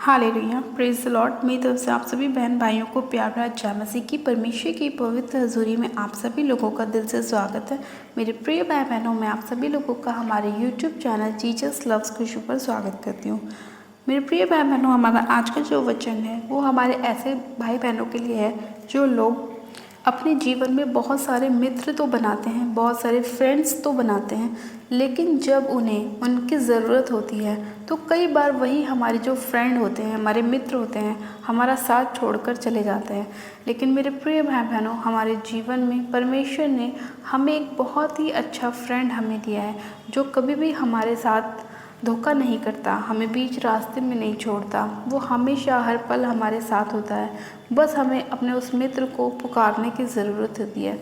Hallelujah, praise the Lord. मेरी तरफ से आप सभी बहन भाइयों को प्यार भरा जय मसीह की परमेश्वर की पवित्र हजूरी में आप सभी लोगों का दिल से स्वागत है। मेरे प्रिय भाई बहनों, मैं आप सभी लोगों का हमारे YouTube चैनल जीसस लव्स खुशबू पर स्वागत करती हूँ। मेरे प्रिय भाई बहनों, हमारा आज का जो वचन है वो हमारे ऐसे भाई बहनों के लिए है जो लोग अपने जीवन में बहुत सारे मित्र तो बनाते हैं, बहुत सारे फ्रेंड्स तो बनाते हैं, लेकिन जब उन्हें उनकी ज़रूरत होती है तो कई बार वही हमारे जो फ्रेंड होते हैं, हमारे मित्र होते हैं, हमारा साथ छोड़कर चले जाते हैं। लेकिन मेरे प्रिय भाई बहनों, हमारे जीवन में परमेश्वर ने हमें एक बहुत ही अच्छा फ्रेंड हमें दिया है जो कभी भी हमारे साथ धोखा नहीं करता, हमें बीच रास्ते में नहीं छोड़ता। वो हमेशा हर पल हमारे साथ होता है। बस हमें अपने उस मित्र को पुकारने की ज़रूरत होती है।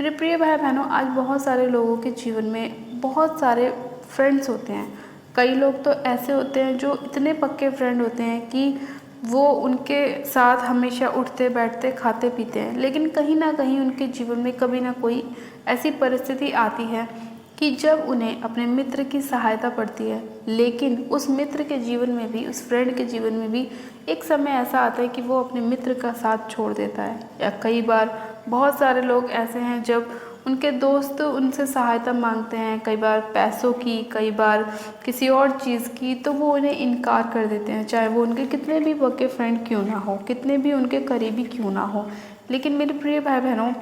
मेरे प्रिय भाई बहनों, आज बहुत सारे लोगों के जीवन में बहुत सारे फ्रेंड्स होते हैं। कई लोग तो ऐसे होते हैं जो इतने पक्के फ्रेंड होते हैं कि वो उनके साथ हमेशा उठते बैठते खाते पीते हैं, लेकिन कहीं ना कहीं उनके जीवन में कभी ना कोई ऐसी परिस्थिति आती है कि जब उन्हें अपने मित्र की सहायता पड़ती है। लेकिन उस मित्र के जीवन में भी, उस फ्रेंड के जीवन में भी एक समय ऐसा आता है कि वो अपने मित्र का साथ छोड़ देता है। या कई बार बहुत सारे लोग ऐसे हैं जब उनके दोस्त उनसे सहायता मांगते हैं, कई बार पैसों की, कई बार किसी और चीज़ की, तो वो उन्हें इनकार कर देते हैं, चाहे वो उनके कितने भी पक्के फ्रेंड क्यों ना हो, कितने भी उनके करीबी क्यों ना हो। लेकिन मेरे प्रिय भाई बहनों,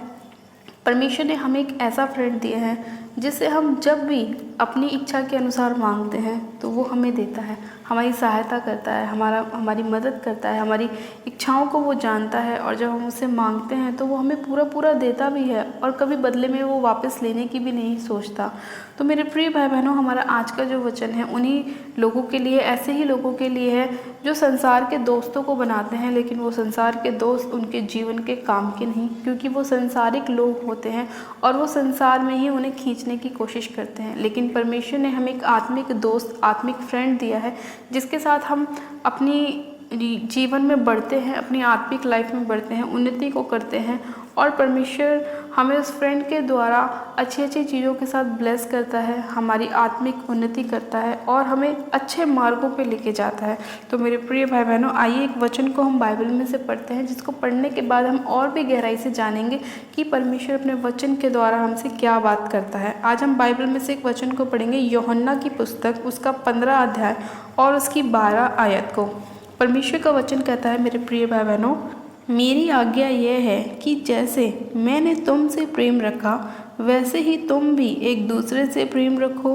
परमेश्वर ने हमें एक ऐसा फ्रेंड दिया है जिसे हम जब भी अपनी इच्छा के अनुसार मांगते हैं तो वो हमें देता है, हमारी सहायता करता है, हमारी मदद करता है, हमारी इच्छाओं को वो जानता है। और जब हम उससे मांगते हैं तो वो हमें पूरा पूरा देता भी है और कभी बदले में वो वापस लेने की भी नहीं सोचता। तो मेरे प्रिय भाई बहनों, हमारा आज का जो वचन है उन्हीं लोगों के लिए, ऐसे ही लोगों के लिए है जो संसार के दोस्तों को बनाते हैं, लेकिन वो संसार के दोस्त उनके जीवन के काम के नहीं, क्योंकि वो संसारिक लोग होते हैं और वो संसार में ही उन्हें खींचने की कोशिश करते हैं। लेकिन परमेश्वर ने हमें एक आत्मिक दोस्त, आत्मिक फ्रेंड दिया है जिसके साथ हम अपनी जीवन में बढ़ते हैं, अपनी आत्मिक लाइफ में बढ़ते हैं, उन्नति को करते हैं। और परमेश्वर हमें उस फ्रेंड के द्वारा अच्छी अच्छी चीज़ों के साथ ब्लेस करता है, हमारी आत्मिक उन्नति करता है और हमें अच्छे मार्गों पे लेके जाता है। तो मेरे प्रिय भाई बहनों, आइए एक वचन को हम बाइबल में से पढ़ते हैं, जिसको पढ़ने के बाद हम और भी गहराई से जानेंगे कि परमेश्वर अपने वचन के द्वारा हमसे क्या बात करता है। आज हम बाइबल में से एक वचन को पढ़ेंगे, यूहन्ना की पुस्तक, उसका 15 अध्याय और उसकी 12 आयत को। परमेश्वर का वचन कहता है, मेरे प्रिय भाई बहनों, मेरी आज्ञा यह है कि जैसे मैंने तुमसे प्रेम रखा वैसे ही तुम भी एक दूसरे से प्रेम रखो।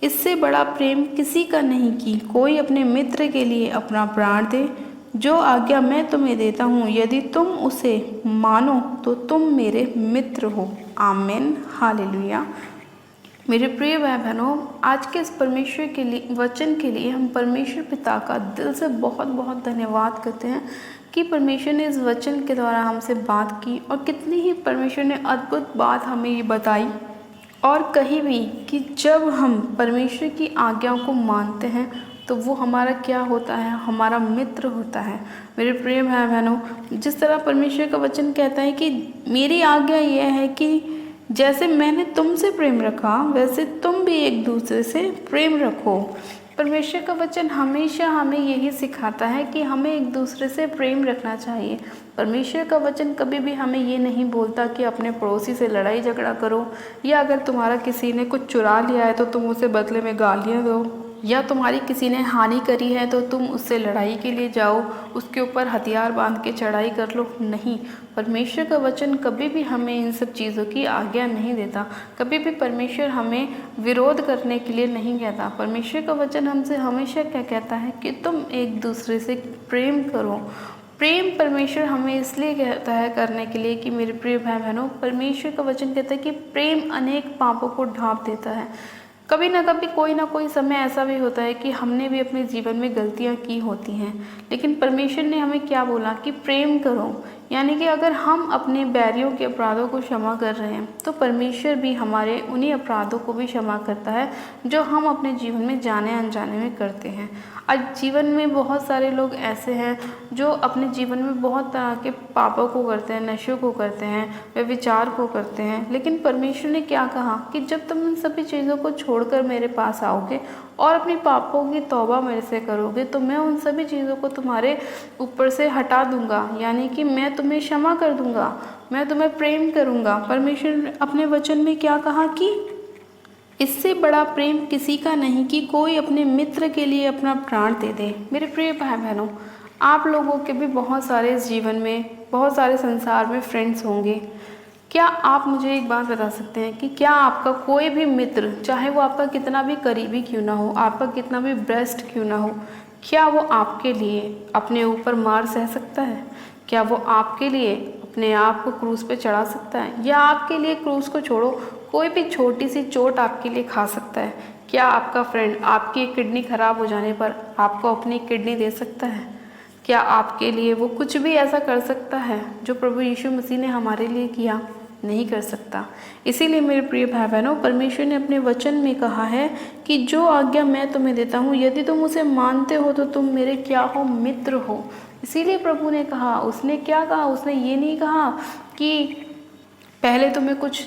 इससे बड़ा प्रेम किसी का नहीं कि कोई अपने मित्र के लिए अपना प्राण दे। जो आज्ञा मैं तुम्हें देता हूँ, यदि तुम उसे मानो तो तुम मेरे मित्र हो। आमीन, हालेलुया। मेरे प्रिय भाई बहनों, आज के इस परमेश्वर के लिए वचन के लिए हम परमेश्वर पिता का दिल से बहुत बहुत धन्यवाद करते हैं कि परमेश्वर ने इस वचन के द्वारा हमसे बात की और कितनी ही परमेश्वर ने अद्भुत बात हमें ये बताई और कही भी कि जब हम परमेश्वर की आज्ञाओं को मानते हैं तो वो हमारा क्या होता है, हमारा मित्र होता है। मेरे प्रिय भाई बहनों, जिस तरह परमेश्वर का वचन कहता है कि मेरी आज्ञा यह है कि जैसे मैंने तुमसे प्रेम रखा वैसे तुम भी एक दूसरे से प्रेम रखो। परमेश्वर का वचन हमेशा हमें यही सिखाता है कि हमें एक दूसरे से प्रेम रखना चाहिए। परमेश्वर का वचन कभी भी हमें ये नहीं बोलता कि अपने पड़ोसी से लड़ाई झगड़ा करो, या अगर तुम्हारा किसी ने कुछ चुरा लिया है तो तुम उसे बदले में गालियाँ दो, या तुम्हारी किसी ने हानि करी है तो तुम उससे लड़ाई के लिए जाओ, उसके ऊपर हथियार बांध के चढ़ाई कर लो। नहीं, परमेश्वर का वचन कभी भी हमें इन सब चीज़ों की आज्ञा नहीं देता। कभी भी परमेश्वर हमें विरोध करने के लिए नहीं कहता। परमेश्वर का वचन हमसे हमेशा क्या कहता है कि तुम एक दूसरे से प्रेम करो। प्रेम परमेश्वर हमें इसलिए कहता है करने के लिए कि मेरे प्रिय भाई बहनों, परमेश्वर का वचन कहता है कि प्रेम अनेक पापों को ढांप देता है। कभी ना कभी कोई ना कोई समय ऐसा भी होता है कि हमने भी अपने जीवन में गलतियां की होती हैं, लेकिन परमेश्वर ने हमें क्या बोला कि प्रेम करो। यानी कि अगर हम अपने बैरियों के अपराधों को क्षमा कर रहे हैं तो परमेश्वर भी हमारे उन्हीं अपराधों को भी क्षमा करता है जो हम अपने जीवन में जाने अनजाने में करते हैं। आज जीवन में बहुत सारे लोग ऐसे हैं जो अपने जीवन में बहुत तरह के पापों को करते हैं, नशों को करते हैं, व्यभिचार को करते हैं। लेकिन परमेश्वर ने क्या कहा कि जब तुम इन सभी चीज़ों को छोड़कर मेरे पास आओगे और अपनी पापों की तौबा मेरे से करोगे तो मैं उन सभी चीज़ों को तुम्हारे ऊपर से हटा दूंगा, यानी कि मैं तुम्हें क्षमा कर दूंगा, मैं तुम्हें प्रेम करूंगा। परमेश्वर ने अपने वचन में क्या कहा कि इससे बड़ा प्रेम किसी का नहीं कि कोई अपने मित्र के लिए अपना प्राण दे दे। मेरे प्रिय भाई बहनों, आप लोगों के भी बहुत सारे इस जीवन में, बहुत सारे संसार में फ्रेंड्स होंगे। क्या आप मुझे एक बात बता सकते हैं कि क्या आपका कोई भी मित्र, चाहे वो आपका कितना भी करीबी क्यों ना हो, आपका कितना भी बेस्ट क्यों ना हो, क्या वो आपके लिए अपने ऊपर मार सह सकता है? क्या वो आपके लिए अपने आप को क्रूस पे चढ़ा सकता है? या आपके लिए क्रूस को छोड़ो, कोई भी छोटी सी चोट आपके लिए खा सकता है? क्या आपका फ्रेंड आपकी किडनी खराब हो जाने पर आपको अपनी किडनी दे सकता है? क्या आपके लिए वो कुछ भी ऐसा कर सकता है जो प्रभु यीशु मसीह ने हमारे लिए किया? नहीं कर सकता। इसीलिए मेरे प्रिय भाई बहनों, परमेश्वर ने अपने वचन में कहा है कि जो आज्ञा मैं तुम्हें देता हूँ, यदि तुम उसे मानते हो तो तुम मेरे क्या हो? मित्र हो। इसीलिए प्रभु ने कहा, उसने क्या कहा? उसने ये नहीं कहा कि पहले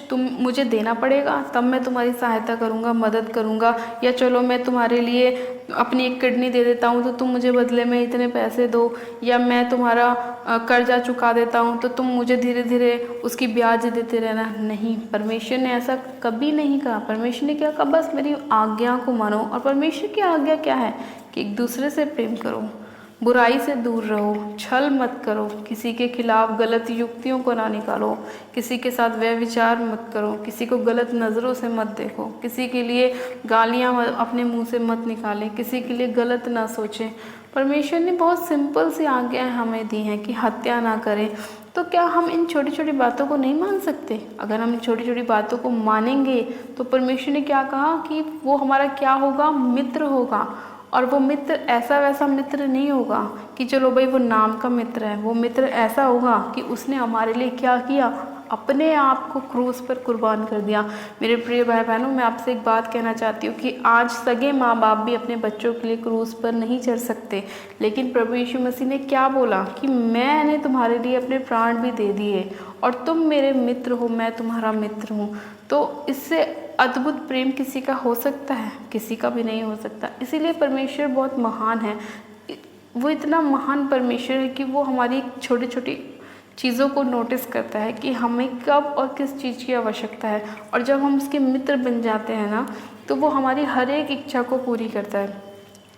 तुम मुझे देना पड़ेगा तब मैं तुम्हारी सहायता करूंगा, मदद करूंगा, या चलो मैं तुम्हारे लिए अपनी एक किडनी दे देता हूँ तो तुम मुझे बदले में इतने पैसे दो, या मैं तुम्हारा कर्जा चुका देता हूँ तो तुम मुझे धीरे धीरे उसकी ब्याज देते रहना। नहीं, परमेश्वर ने ऐसा कभी नहीं कहा। परमेश्वर ने क्या कहा? बस मेरी आज्ञा को मानो। और परमेश्वर की आज्ञा क्या है? कि एक दूसरे से प्रेम करो, बुराई से दूर रहो, छल मत करो, किसी के खिलाफ गलत युक्तियों को ना निकालो, किसी के साथ व्यभिचार मत करो, किसी को गलत नज़रों से मत देखो, किसी के लिए गालियाँ अपने मुंह से मत निकालें, किसी के लिए गलत ना सोचें। परमेश्वर ने बहुत सिंपल सी आज्ञाएं हमें दी हैं कि हत्या ना करें। तो क्या हम इन छोटी छोटी बातों को नहीं मान सकते? अगर हम इन छोटी छोटी बातों को मानेंगे तो परमेश्वर ने क्या कहा कि वो हमारा क्या होगा? मित्र होगा। और वो मित्र ऐसा वैसा मित्र नहीं होगा कि चलो भाई वो नाम का मित्र है। वो मित्र ऐसा होगा कि उसने हमारे लिए क्या किया? अपने आप को क्रूस पर कुर्बान कर दिया। मेरे प्रिय भाई बहनों, मैं आपसे एक बात कहना चाहती हूँ कि आज सगे माँ बाप भी अपने बच्चों के लिए क्रूस पर नहीं चढ़ सकते, लेकिन प्रभु यीशु मसीह ने क्या बोला कि मैंने तुम्हारे लिए अपने प्राण भी दे दिए और तुम मेरे मित्र हो, मैं तुम्हारा मित्र हूँ। तो इससे अद्भुत प्रेम किसी का हो सकता है? किसी का भी नहीं हो सकता। इसीलिए परमेश्वर बहुत महान है। वो इतना महान परमेश्वर है कि वो हमारी छोटी छोटी चीज़ों को नोटिस करता है कि हमें कब और किस चीज़ की आवश्यकता है, और जब हम उसके मित्र बन जाते हैं ना, तो वो हमारी हर एक इच्छा को पूरी करता है।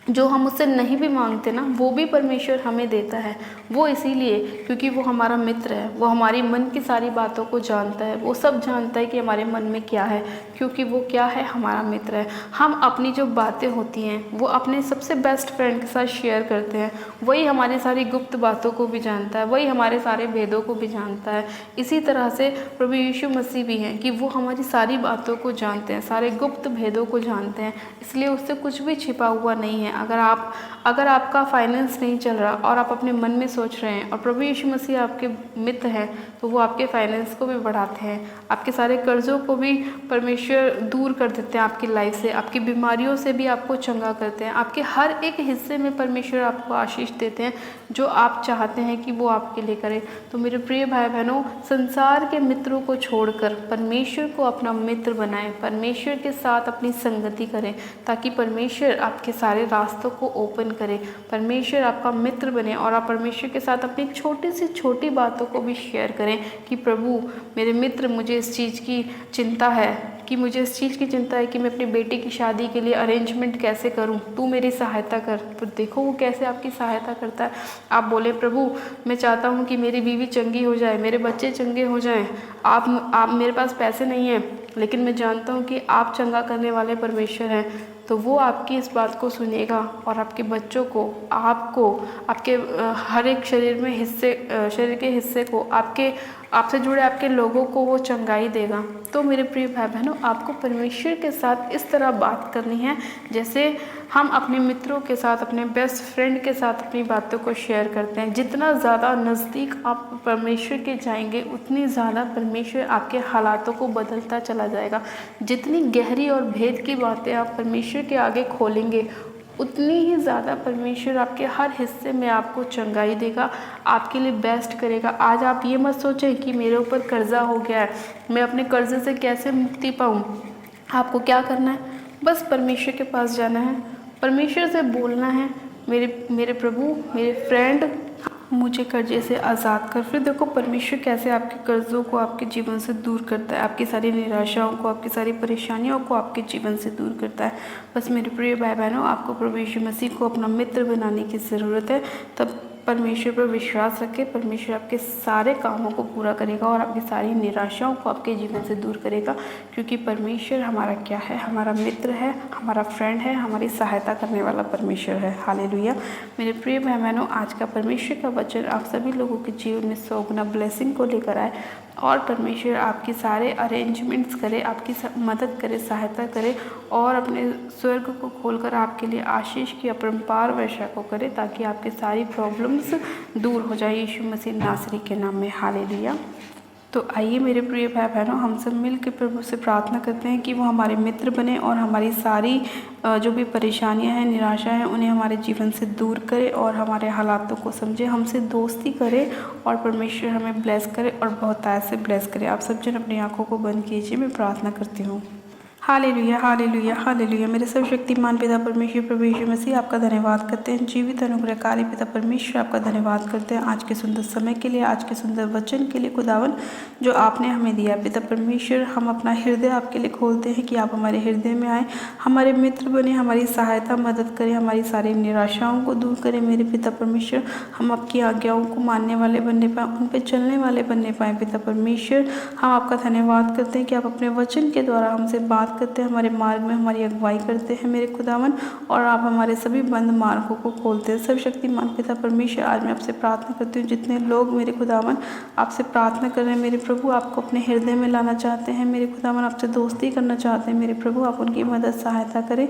जो हम उससे नहीं भी मांगते ना, वो भी परमेश्वर हमें देता है। वो इसीलिए क्योंकि वो हमारा मित्र है। वो हमारी मन की सारी बातों को जानता है, वो सब जानता है कि हमारे मन में क्या है, क्योंकि वो क्या है? हमारा मित्र है। हम अपनी जो बातें होती हैं वो अपने सबसे बेस्ट फ्रेंड के साथ शेयर करते हैं। वही हमारी सारी गुप्त बातों को भी जानता है, वही हमारे सारे भेदों को भी जानता है। इसी तरह से प्रभु यीशु मसीह भी हैं कि वो हमारी सारी बातों को जानते हैं, सारे गुप्त भेदों को जानते हैं। इसलिए उससे कुछ भी छिपा हुआ नहीं है। अगर आपका फाइनेंस नहीं चल रहा और आप अपने मन में सोच रहे हैं और प्रभु यीशु मसीह आपके मित्र हैं, तो वो आपके फाइनेंस को भी बढ़ाते हैं, आपके सारे कर्जों को भी परमेश्वर दूर कर देते हैं आपकी लाइफ से, आपकी बीमारियों से भी आपको चंगा करते हैं, आपके हर एक हिस्से में परमेश्वर आपको आशीष देते हैं जो आप चाहते हैं कि वो आपके लिए करें। तो मेरे प्रिय भाई बहनों, संसार के मित्रों को छोड़कर परमेश्वर को अपना मित्र बनाएं, परमेश्वर के साथ अपनी संगति करें, ताकि परमेश्वर आपके सारे रास्तों को ओपन करे, परमेश्वर आपका मित्र बने और आप परमेश्वर के साथ अपनी छोटी से छोटी बातों को भी शेयर करें कि प्रभु मेरे मित्र, मुझे इस चीज़ की चिंता है कि मैं अपनी बेटी की शादी के लिए अरेंजमेंट कैसे करूं, तू मेरी सहायता कर। तो देखो वो कैसे आपकी सहायता करता है। आप बोले प्रभु मैं चाहता हूं कि मेरी बीवी चंगी हो जाए, मेरे बच्चे चंगे हो जाएं, आप मेरे पास पैसे नहीं हैं, लेकिन मैं जानता हूं कि आप चंगा करने वाले परमेश्वर हैं। तो वो आपकी इस बात को सुनेगा और आपके बच्चों को, आपको, आपके हर एक शरीर के हिस्से को, आपसे जुड़े आपके लोगों को वो चंगाई देगा। तो मेरे प्रिय भाई बहनों, आपको परमेश्वर के साथ इस तरह बात करनी है जैसे हम अपने मित्रों के साथ, अपने बेस्ट फ्रेंड के साथ अपनी बातों को शेयर करते हैं। जितना ज़्यादा नज़दीक आप परमेश्वर के जाएंगे, उतनी ज़्यादा परमेश्वर आपके हालातों को बदलता चला जाएगा। जितनी गहरी और भेद की बातें आप परमेश्वर के आगे खोलेंगे, उतनी ही ज़्यादा परमेश्वर आपके हर हिस्से में आपको चंगाई देगा, आपके लिए बेस्ट करेगा। आज आप ये मत सोचें कि मेरे ऊपर कर्जा हो गया है, मैं अपने कर्जे से कैसे मुक्ति पाऊँ। आपको क्या करना है? बस परमेश्वर के पास जाना है, परमेश्वर से बोलना है, मेरे मेरे प्रभु, मेरे फ्रेंड, मुझे कर्जे से आज़ाद कर। फिर देखो परमेश्वर कैसे आपके कर्ज़ों को आपके जीवन से दूर करता है, आपकी सारी निराशाओं को, आपकी सारी परेशानियों को आपके जीवन से दूर करता है। बस मेरे प्रिय भाई बहनों, आपको प्रभु यीशु मसीह को अपना मित्र बनाने की ज़रूरत है। तब परमेश्वर पर विश्वास रखें, परमेश्वर आपके सारे कामों को पूरा करेगा और आपकी सारी निराशाओं को आपके जीवन से दूर करेगा, क्योंकि परमेश्वर हमारा क्या है, हमारा मित्र है, हमारा फ्रेंड है, हमारी सहायता करने वाला परमेश्वर है। हालेलुया। मेरे प्रिय भाई बहनों, आज का परमेश्वर का वचन आप सभी लोगों के जीवन में 100 गुना ब्लेसिंग को लेकर आए और परमेश्वर आपके सारे अरेंजमेंट्स करे, आपकी मदद करे, सहायता करे और अपने स्वर्ग को खोलकर आपके लिए आशीष की अपरंपार वर्षा को करे, ताकि आपकी सारी प्रॉब्लम्स दूर हो जाए यीशु मसीह नासरी के नाम में। हालेलुया। तो आइए मेरे प्रिय भाई बहनों, हम सब मिल के प्रभु से प्रार्थना करते हैं कि वो हमारे मित्र बने और हमारी सारी जो भी परेशानियां हैं, निराशा हैं, उन्हें हमारे जीवन से दूर करे और हमारे हालातों को समझे, हमसे दोस्ती करे और परमेश्वर हमें ब्लेस करे और बहुतायत से ब्लेस करे। आप सब जन अपनी आंखों को बंद कीजिए, मैं प्रार्थना करती हूँ। Hallelujah, hallelujah, hallelujah. मेरे सर्वशक्तिमान पिता परमेश्वर प्रभु यीशु मसीह, आपका धन्यवाद करते हैं। जीवित अनुग्रहकारी पिता परमेश्वर, आपका धन्यवाद करते हैं आज के सुंदर समय के लिए, आज के सुंदर वचन के लिए खुदावन जो आपने हमें दिया। पिता परमेश्वर, हम अपना हृदय आपके लिए खोलते हैं कि आप हमारे हृदय में आए, हमारे मित्र बने, हमारी सहायता मदद करें, हमारी सारी निराशाओं को दूर करें। मेरे पिता परमेश्वर, हम आपकी आज्ञाओं को मानने वाले बनने पाएँ, उन पर चलने वाले बनने पाएँ। पिता परमेश्वर, हम आपका धन्यवाद करते हैं कि आप अपने वचन के द्वारा हमसे बात करते हैं, हमारे मार्ग में हमारी अगुवाई करते हैं मेरे खुदावन, और आप हमारे सभी बंद मार्गों को खोलते हैं। सर्वशक्तिमान पिता परमेश्वर, आज मैं आपसे प्रार्थना करती हूँ, जितने लोग मेरे खुदावन आपसे प्रार्थना कर रहे हैं मेरे प्रभु, आपको अपने हृदय में लाना चाहते हैं मेरे खुदावन, आपसे दोस्ती करना चाहते हैं मेरे प्रभु, आप उनकी मदद सहायता करें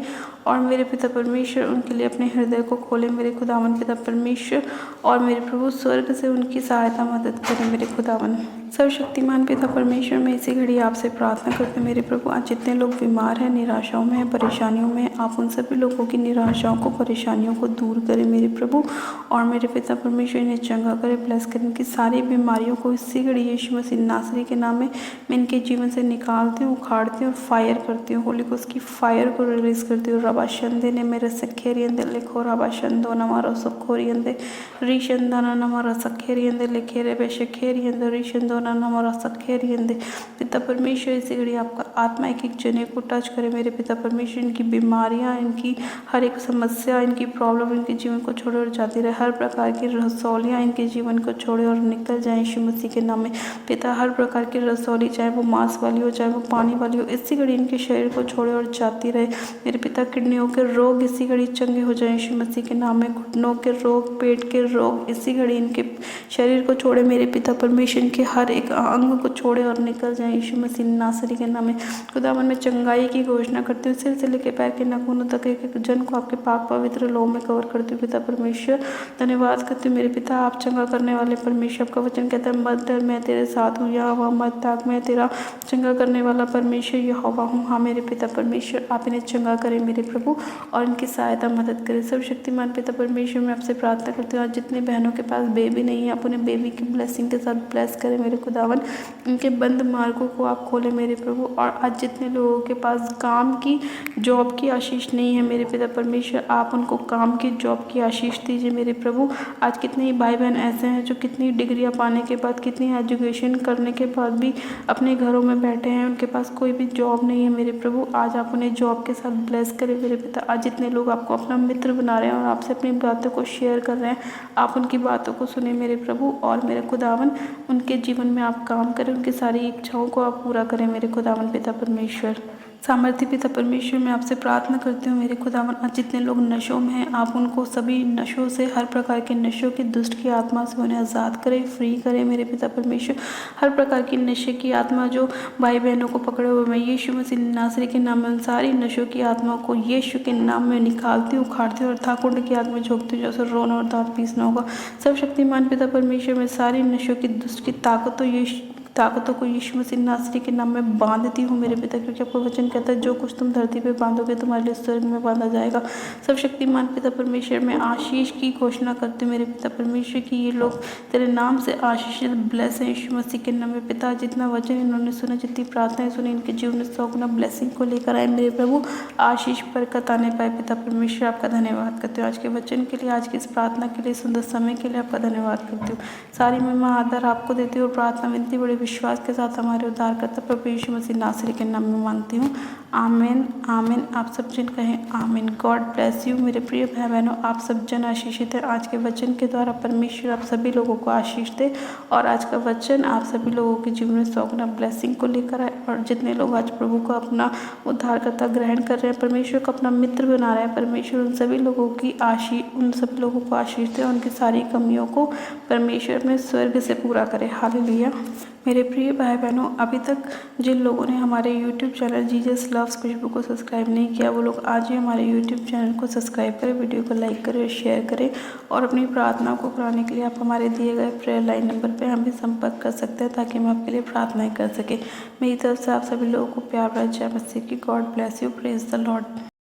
और मेरे पिता परमेश्वर उनके लिए अपने हृदय को खोलें मेरे खुदावन पिता परमेश्वर, और मेरे प्रभु स्वर्ग से उनकी सहायता मदद करें मेरे खुदावन। सर्वशक्तिमान पिता परमेश्वर, मैं इसी घड़ी आपसे प्रार्थना करते मेरे प्रभु, आज जितने लोग बीमार हैं, निराशाओं में हैं, परेशानियों में, आप उन सभी लोगों की निराशाओं को, परेशानियों को दूर करें मेरे प्रभु, और मेरे पिता परमेश्वर इन्हें चंगा करें, ब्लेस करें। इनकी सारी बीमारियों को इसी घड़ी यीशु मसीह नासरी के नाम में मैं इनके जीवन से निकालती हूँ, उखाड़ती हूँ, फायर करती हूँ, होली को उसकी फायर को रिलीज करती हूँ। रबा शंदे ने मेरे सखेरियंदे लिखो, रबा शंदो नमारो सखोरियंदे रीशंदाना नमारा सखेरियंदे लिखे रे बेशखेरियंदे रीशंदो नमारा सखेरियंदे। पिता परमेश्वर, इसी घड़ी आपका आत्मा एक एक जने को टच करे मेरे पिता परमेश्वर, इनकी बीमारियां, इनकी हर एक समस्या, इनकी प्रॉब्लम इनके जीवन को छोड़े और जाती रहे, हर प्रकार की रसौलियाँ इनके जीवन को छोड़े और निकल जाए यीशु मसीह के नाम में। पिता, हर प्रकार की रसौली, चाहे वो मांस वाली हो, चाहे वो पानी वाली हो, इसी घड़ी इनके शरीर को छोड़े और जाती रहे मेरे पिता। किडनियों के रोग इसी घड़ी चंगे हो जाए यीशु मसीह के नाम में, घुटनों के रोग, पेट के रोग इसी घड़ी इनके शरीर को छोड़े मेरे पिता परमेश्वर, इनके हर एक अंग को छोड़े और निकल जाए यीशु मसीह नासरी के नाम में। खुदावन, में चंगाई की घोषणा करती हूँ, सिर से लेकर पैर के नाखूनों तक एक एक जन को आपके पाक पवित्र लोह में कवर करती हूँ। पिता परमेश्वर, धन्यवाद करती हूँ मेरे पिता, आप चंगा करने वाले परमेश्वर। आपका वचन कहता है, मत डर, मैं तेरे साथ हूँ, यहोवा मत ताक, मैं तेरा चंगा करने वाला परमेश्वर यहोवा हूँ। हाँ मेरे पिता परमेश्वर, आप इन्हें चंगा करें मेरे प्रभु और इनकी सहायता मदद करें। सर्वशक्तिमान पिता परमेश्वर, मैं आपसे प्रार्थना करती हूँ, आज जितने बहनों के पास बेबी नहीं है, आप उन्हें बेबी की ब्लेसिंग के साथ ब्लेस करें मेरे खुदावन, इनके बंद मार्गों को आप खोलें मेरे प्रभु। और आज जितने लोगों के पास काम की, जॉब की आशीष नहीं है मेरे पिता परमेश्वर, आप उनको काम की, जॉब की आशीष दीजिए मेरे प्रभु। आज कितने ही भाई बहन ऐसे हैं जो कितनी डिग्रियां पाने के बाद, कितनी एजुकेशन करने के बाद भी अपने घरों में बैठे हैं, उनके पास कोई भी जॉब नहीं है मेरे प्रभु। आज आप उन्हें जॉब के साथ ब्लेस करें मेरे पिता। आज जितने लोग आपको अपना मित्र बना रहे हैं और आपसे अपनी बातों को शेयर कर रहे हैं, आप उनकी बातों को सुने मेरे प्रभु और मेरे खुदावन, उनके जीवन में आप काम करें, उनकी सारी इच्छाओं को आप पूरा करें मेरे खुदावन पिता परमेश्वर। सामर्थ्य पिता परमेश्वर, मैं आपसे प्रार्थना करती हूँ मेरे खुदावन, आज जितने लोग नशों में हैं, आप उनको सभी नशों से, हर प्रकार के नशों की, दुष्ट की आत्मा से उन्हें आज़ाद करें, फ्री करें मेरे पिता परमेश्वर। हर प्रकार की नशे की आत्मा जो भाई बहनों को पकड़े हुए, मैं यीशु मसीह नासरी के नाम में उन सारी नशों की आत्मा को यीशु के नाम में निकालती हूँ, उखाड़ती हूँ और थाकुंड की आग में झोंकती हूँ, जैसे रोना और दांत पीसना होगा। सर्वशक्तिमान पिता परमेश्वर, में सारी नशों की, दुष्ट की ताकतों को यीशु मसीह नासरी के नाम में बांधती हूँ मेरे पिता, क्योंकि आपका वचन कहता है जो कुछ तुम धरती पे बांधोगे तुम्हारे लिए स्वर्ग में बांधा जाएगा। सर्वशक्तिमान पिता परमेश्वर, मैं आशीष की घोषणा करती हूँ मेरे पिता परमेश्वर की ये लोग तेरे नाम से आशीषित ब्लेस है यीशु मसीह के नाम में। पिता जितना वचन इन्होंने सुना, जितनी प्रार्थनाएं सुनी, इनके जीवन में 100 गुना ब्लेसिंग को लेकर आए मेरे प्रभु, आशीष बरकत आने पाए। पिता परमेश्वर आपका धन्यवाद करती हूँ आज के वचन के लिए, आज की इस प्रार्थना के लिए, सुंदर समय के लिए आपका धन्यवाद करती हूँ। सारी महिमा आदर आपको देती हूँ और प्रार्थना विनती बड़े विश्वास के साथ हमारे उद्धारकर्ता प्रभु यीशु मसीह नासरी के नाम में मांगती हूँ। आमीन आमीन। आप सब जन कहें आमीन। गॉड ब्लेस यू मेरे प्रिय भाई बहनों, आप सब जन आशीषित हैं। आज के वचन के द्वारा परमेश्वर आप सभी लोगों को आशीष दे और आज का वचन आप सभी लोगों के जीवन में 100 गुना ब्लेसिंग को लेकर आए। और जितने लोग आज प्रभु को अपना उद्धारकर्ता ग्रहण कर रहे हैं, परमेश्वर को अपना मित्र बना रहे हैं, परमेश्वर उन सभी लोगों को आशीष दे, उनकी सारी कमियों को परमेश्वर में स्वर्ग से पूरा करे। हालेलुया। मेरे प्रिय भाई बहनों, अभी तक जिन लोगों ने हमारे YouTube चैनल जीसस लव्स खुशबू को सब्सक्राइब नहीं किया, वो लोग आज ही हमारे YouTube चैनल को सब्सक्राइब करें, वीडियो को लाइक करें और शेयर करें। और अपनी प्रार्थनाओं को कराने के लिए आप हमारे दिए गए प्रेयर लाइन नंबर पर हमें संपर्क कर सकते हैं, ताकि हम आपके लिए प्रार्थनाएं कर सकें। मेरी तरफ से आप सभी लोगों को प्यार भरा जय मसीह की। God bless you. Praise the Lord.